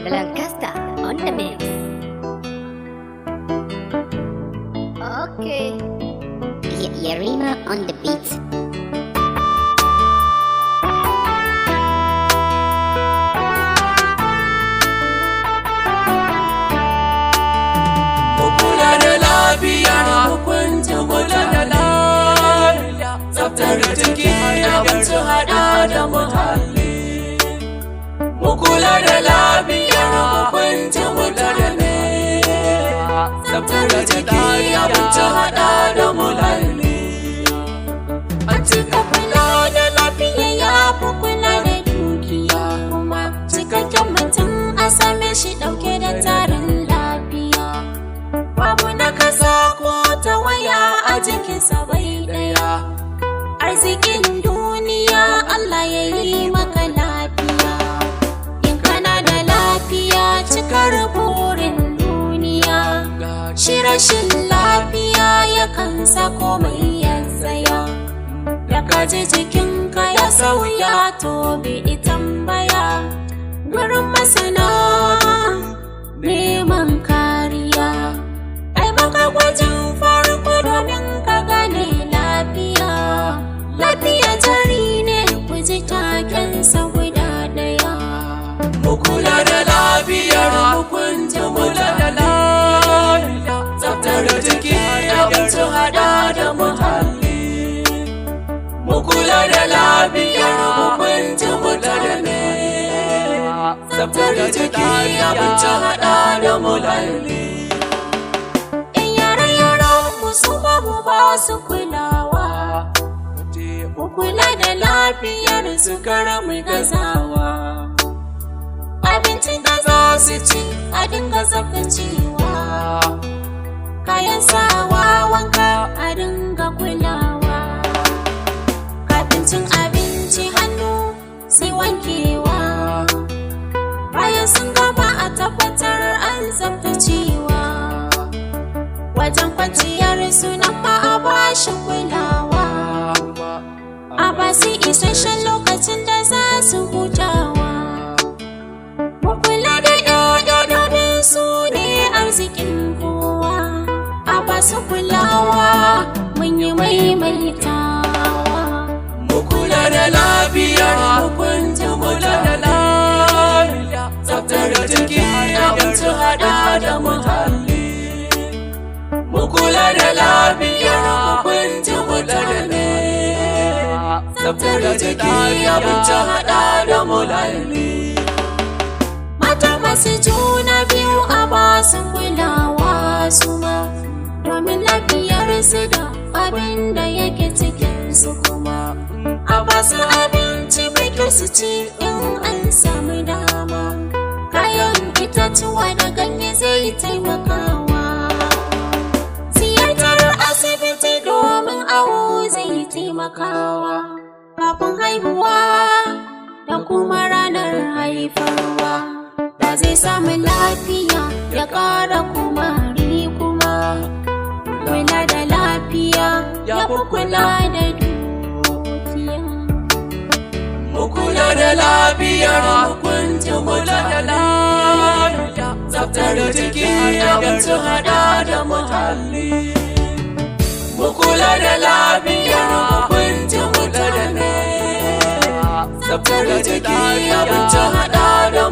Lankasta on the mix. Okay. Yarima on the beat. Kula da lafiya, hukunta kula da lafiya, tsaftar jiki abinci hada da muhalli. Kula da lafiya, hukunta kula da lafiya, tsaftar jiki abinci hada da muhalli. A cika kula da lafiya ya fi kula da dukiya, kuma cikakken mutum a same shi dauke da tarin lafiya. Babu nakasa ko tawaya a jikinsa bai daya. Arzikin duniya Allah ya yi maka lafiya. In kana da lafiya cikar burin duniya. Shi rashin lafiya yakan sa komai ya tsaya. Da kaji jikinka ya sauya to bi tambaya. Gurin masana neman kariya. Maka gwajin farko domin ka gane lafiya. Lafiya jari ne ku ji takensa guda daya. Mu kula da lafiyar hukunta kula da lafiya. Tsaftar jiki abinci hada da muhalli. Mu kula da lafiyar hukunta kula da lafiya. Tsaftar jiki abinci hada da muhalli. Su babu ba su kulawa, mu kula da lafiyar su karamu gazawa. Abincin da za su ci a dinga tsaftacewa, kayan sawa wanka a dinga kulawa. Kafin cin abinci hannu sai wankewa, bayan sun gama a tabbatar an tsaftacewa. Wajen kwanciyar sunan ma a bashi kulawa, a basu isasshen lokacin da za su hutawa. Mu kula da ƴaƴa domin su ne arzikin kowa, a basu kulawa mun yi maimaitawa. Mu kula da lafiyar hukunta kula da lafiya, tsaftar jiki abinci hada da muhalli. Mu kula da lafiyar hukunta kula da lafiya, tsaftar jiki abinci hada da muhalli. Mata masu juna biyu a basu kulawa suma, domin lafiyarsu da abin da yake cikinsu kuma. A basu abinci mai kyau su ci in an samu dama, kayan itatuwa da ganye zai taimakawa. Asibiti domin awo zai taimakawa, kafin haihuwa da kuma ranar haifarwa. Da zai samu lafiya ya ƙara kumari kuma. Kula da lafiya ya fi kula da dukiya. Mu kula da lafiyar hukunta kula da lafiya, tsaftar jiki abinci hada da muhalli. Mu kula da lafiyar hukunta kula da lafiya, tsaftar jiki abinci hada da